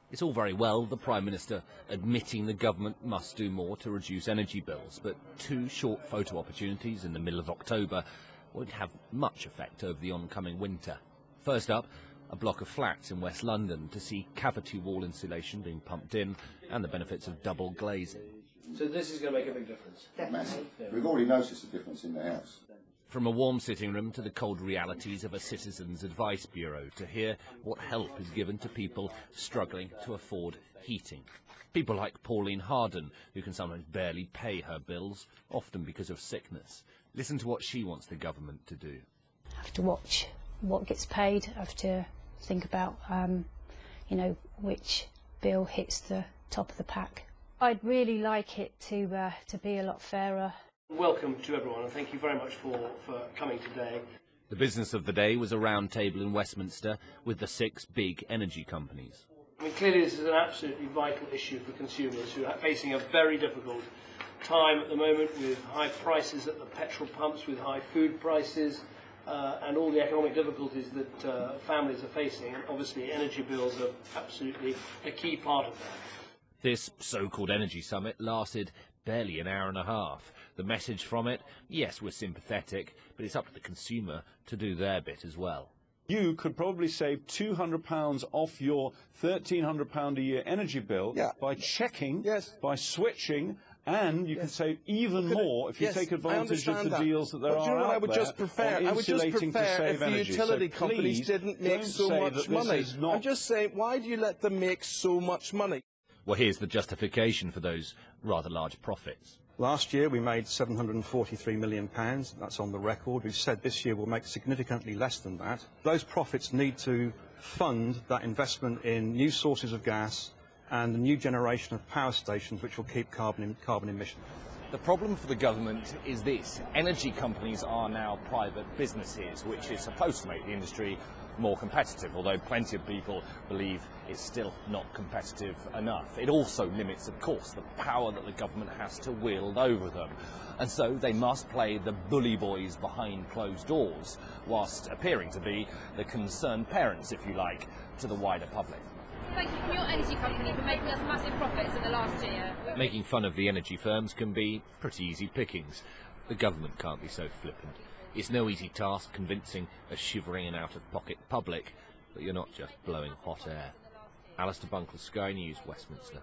It's all very well, the Prime Minister admitting the government must do more to reduce energy bills, but two short photo opportunities in the middle of October won't have much effect over the oncoming winter. First up, a block of flats in West London to see cavity wall insulation being pumped in and the benefits of double glazing. So this is going to make a big difference? Massive. We've already noticed the difference in the house. From a warm sitting room to the cold realities of a citizens' advice bureau to hear what help is given to people struggling to afford heating. People like Pauline Harden, who can sometimes barely pay her bills, often because of sickness. Listen to what she wants the government to do. I have to watch what gets paid. I have to think about, which bill hits the top of the pack. I'd really like it to be a lot fairer. Welcome to everyone, and thank you very much for coming today. The business of the day was a round table in Westminster with the 6 big energy companies. I mean, clearly this is an absolutely vital issue for consumers who are facing a very difficult time at the moment with high prices at the petrol pumps, with high food prices, and all the economic difficulties that families are facing. And obviously energy bills are absolutely a key part of that. This so-called energy summit lasted barely an hour and a half. The message from it, yes, we're sympathetic, but it's up to the consumer to do their bit as well. You could probably save £200 off your £1,300 a year energy bill by checking, by switching, and you can save even more if you take advantage of the deals that there are out I would just prefer if the utility companies didn't make so much money. I'm just saying, why do you let them make so much money? Well, here's the justification for those rather large profits. Last year we made £743 million. That's on the record. We've said this year we'll make significantly less than that. Those profits need to fund that investment in new sources of gas and a new generation of power stations which will keep carbon emissions. The problem for the government is this. Energy companies are now private businesses, which is supposed to make the industry more competitive, although plenty of people believe it's still not competitive enough. It also limits, of course, the power that the government has to wield over them. And so they must play the bully boys behind closed doors, whilst appearing to be the concerned parents, if you like, to the wider public. Thank you from your energy company for making us massive profits in the last year. Making fun of the energy firms can be pretty easy pickings. The government can't be so flippant. It's no easy task convincing a shivering and out-of-pocket public that you're not just blowing hot air. Alistair Bunkle, Sky News, Westminster.